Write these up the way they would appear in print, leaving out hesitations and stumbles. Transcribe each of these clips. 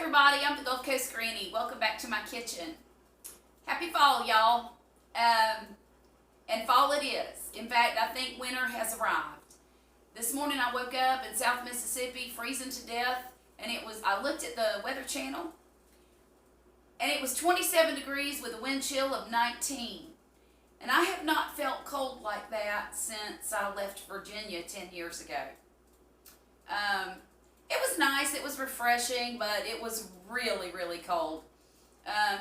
everybody, I'm the Gulf Coast Granny. Welcome back to my kitchen. Happy fall, y'all. And fall it is. In fact, I think winter has arrived. This morning I woke up in South Mississippi freezing to death, and I looked at the Weather Channel, and it was 27 degrees with a wind chill of 19. And I have not felt cold like that since I left Virginia 10 years ago. It was nice, it was refreshing, but it was really, really cold.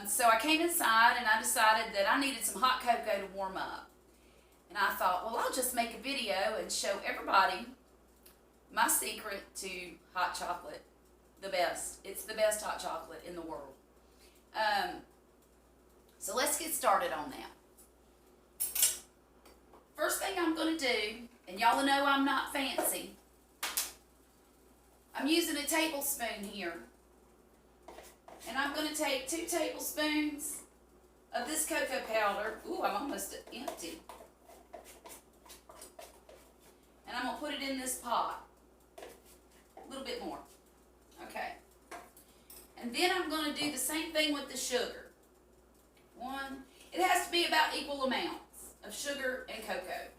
So I came inside and I decided that I needed some hot cocoa to warm up. And I thought, well, I'll just make a video and show everybody my secret to hot chocolate. The best. It's the best hot chocolate in the world. So let's get started on that. First thing I'm going to do, and y'all know I'm not fancy, I'm using a tablespoon here. And I'm going to take 2 tablespoons of this cocoa powder. Ooh, I'm almost empty. And I'm going to put it in this pot. A little bit more. Okay. And then I'm going to do the same thing with the sugar. It has to be about equal amounts of sugar and cocoa.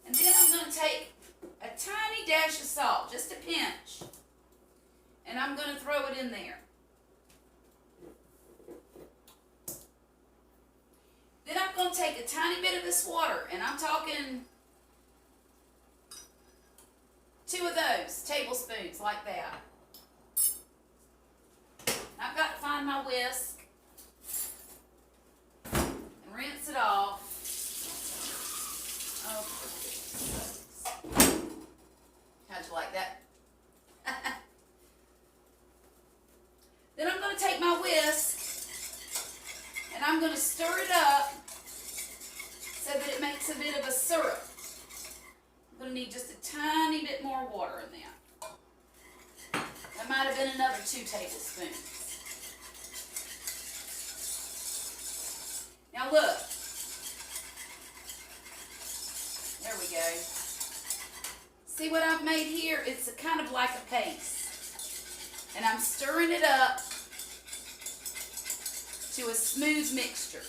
And then I'm going to take a tiny dash of salt, just a pinch, and I'm going to throw it in there. Then I'm going to take a tiny bit of this water, and I'm talking 2 of those tablespoons like that. I've got to find my whisk and rinse it off. Oh, how'd you like that? Then I'm going to take my whisk and I'm going to stir it up so that it makes a bit of a syrup. I'm going to need just a tiny bit more water in there. That might have been another 2 tablespoons. Now look. There we go. See what I've made here? It's kind of like a paste. And I'm stirring it up to a smooth mixture.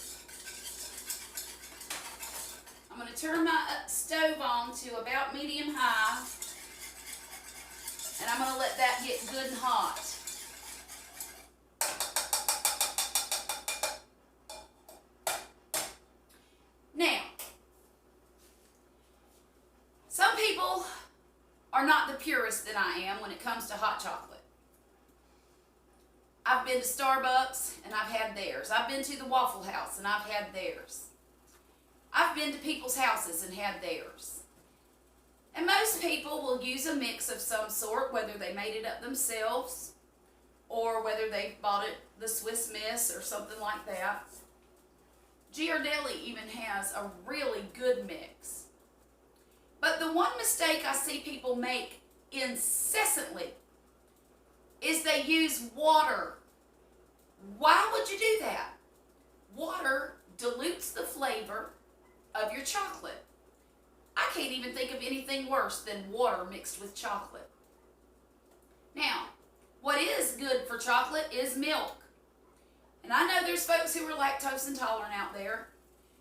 I'm going to turn my stove on to about medium high. And I'm going to let that get good and hot. Now, some people are not the purist that I am when it comes to hot chocolate. I've been to Starbucks and I've had theirs. I've been to the Waffle House and I've had theirs. I've been to people's houses and had theirs. And most people will use a mix of some sort, whether they made it up themselves or whether they bought it the Swiss Miss or something like that. Ghirardelli even has a really good mix. But the one mistake I see people make incessantly is they use water. Why would you do that? Water dilutes the flavor of your chocolate. I can't even think of anything worse than water mixed with chocolate. Now, what is good for chocolate is milk. And I know there's folks who are lactose intolerant out there.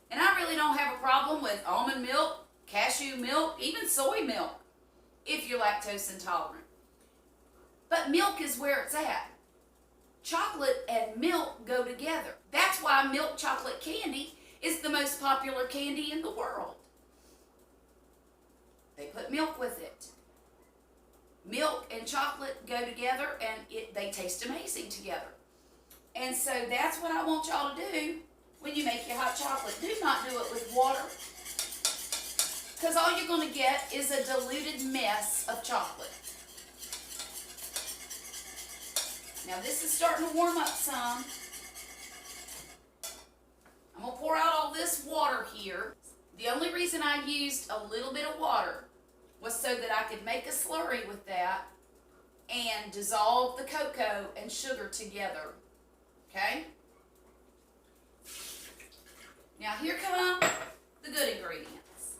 And I really don't have a problem with almond milk, cashew milk, even soy milk, if you're lactose intolerant. But milk is where it's at. Chocolate and milk go together. That's why milk chocolate candy is the most popular candy in the world. They put milk with it. Milk and chocolate go together and they taste amazing together. And so that's what I want y'all to do when you make your hot chocolate. Do not do it with water, because all you're going to get is a diluted mess of chocolate. Now this is starting to warm up some. I'm going to pour out all this water here. The only reason I used a little bit of water was so that I could make a slurry with that and dissolve the cocoa and sugar together. Okay? Now here come the good ingredients.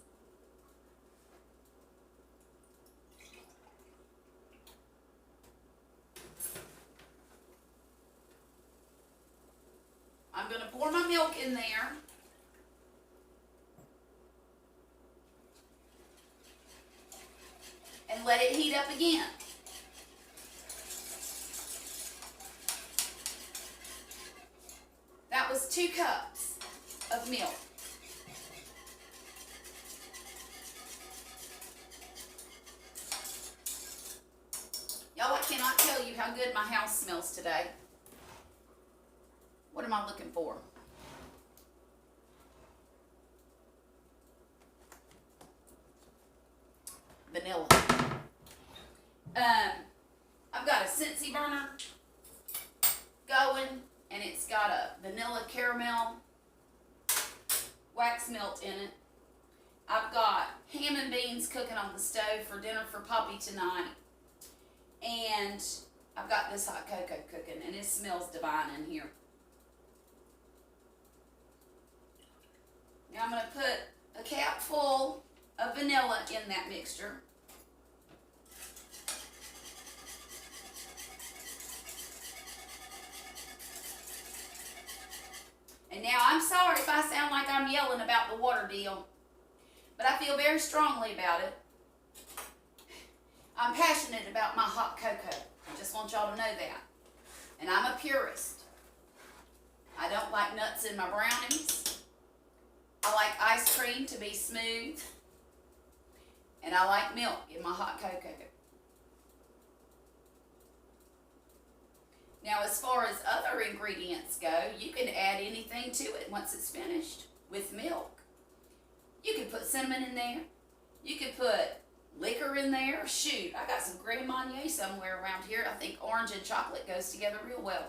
I'm going to pour my milk in there. And let it heat up again. That was 2 cups of milk. Y'all, I cannot tell you how good my house smells today. What am I looking for? Vanilla. I've got a Scentsy burner going, and it's got a vanilla caramel wax melt in it. I've got ham and beans cooking on the stove for dinner for Poppy tonight. And I've got this hot cocoa cooking, and it smells divine in here. Now I'm going to put a cap full of vanilla in that mixture. And now I'm sorry if I sound like I'm yelling about the water deal, but I feel very strongly about it. I'm passionate about my hot cocoa. I just want y'all to know that. And I'm a purist. I don't like nuts in my brownies. I like ice cream to be smooth. And I like milk in my hot cocoa. Now, as far as other ingredients go, you can add anything to it once it's finished with milk. You can put cinnamon in there. You could put liquor in there. Shoot, I got some Grand Marnier somewhere around here. I think orange and chocolate goes together real well.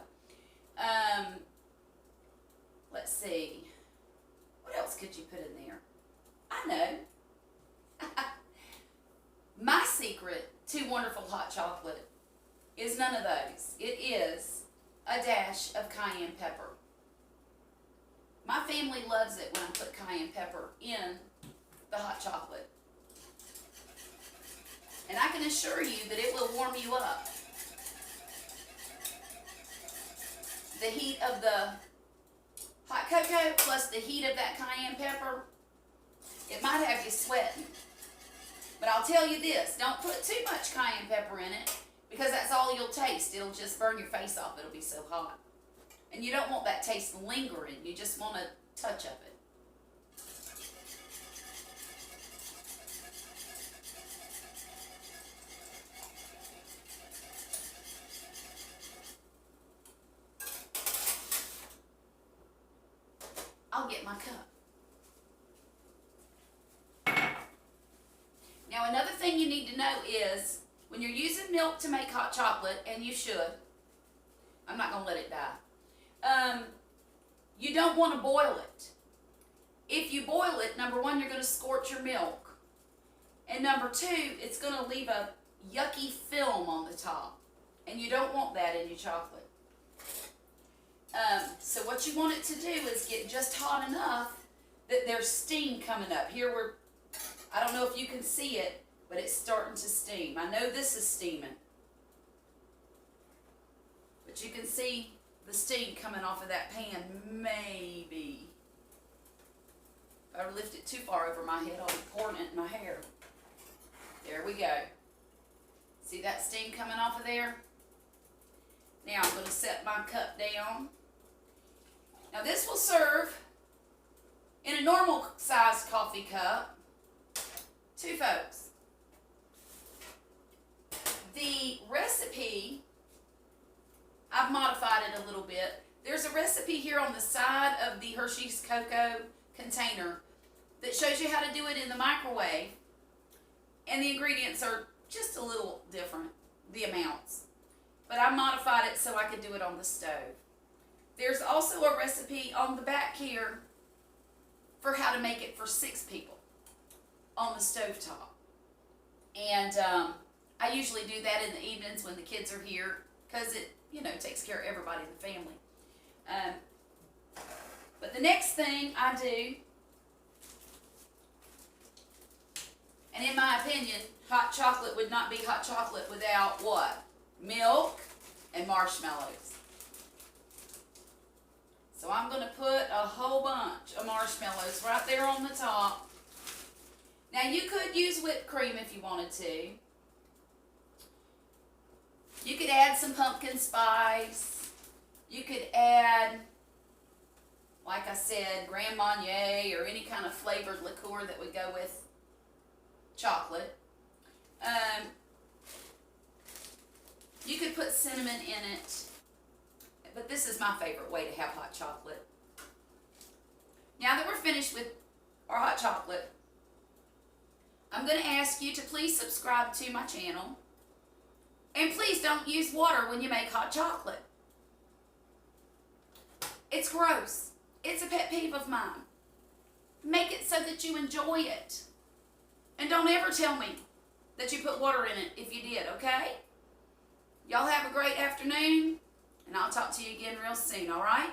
Let's see. What else could you put in there? I know. My secret to wonderful hot chocolate is none of those. It is a dash of cayenne pepper. My family loves it when I put cayenne pepper in the hot chocolate. And I can assure you that it will warm you up. The heat of the hot cocoa plus the heat of that cayenne pepper, it might have you sweating. But I'll tell you this, don't put too much cayenne pepper in it, because that's all you'll taste. It'll just burn your face off. It'll be so hot. And you don't want that taste lingering. You just want a touch of it. I'll get my cup. Now, another thing you need to know is when you're using milk to make hot chocolate, and you should, I'm not going to let it die, you don't want to boil it. If you boil it, number one, you're going to scorch your milk. And number two, it's going to leave a yucky film on the top. And you don't want that in your chocolate. So what you want it to do is get just hot enough that there's steam coming up. Here I don't know if you can see it, but it's starting to steam. I know this is steaming. But you can see the steam coming off of that pan, maybe. If I lift it too far over my head, I'll be pouring it in my hair. There we go. See that steam coming off of there? Now I'm going to set my cup down. Now this will serve in a normal sized coffee cup, 2 folks. The recipe, I've modified it a little bit. There's a recipe here on the side of the Hershey's Cocoa container that shows you how to do it in the microwave. And the ingredients are just a little different, the amounts. But I modified it so I could do it on the stove. There's also a recipe on the back here for how to make it for 6 people on the stovetop. And I usually do that in the evenings when the kids are here because it, takes care of everybody in the family. But the next thing I do, and in my opinion, hot chocolate would not be hot chocolate without what? Milk and marshmallows. So I'm going to put a whole bunch of marshmallows right there on the top. Now you could use whipped cream if you wanted to. You could add some pumpkin spice. You could add, like I said, Grand Marnier or any kind of flavored liqueur that would go with chocolate. You could put cinnamon in it, but this is my favorite way to have hot chocolate. Now that we're finished with our hot chocolate, I'm going to ask you to please subscribe to my channel. And please don't use water when you make hot chocolate. It's gross. It's a pet peeve of mine. Make it so that you enjoy it. And don't ever tell me that you put water in it if you did, okay? Y'all have a great afternoon, and I'll talk to you again real soon, all right?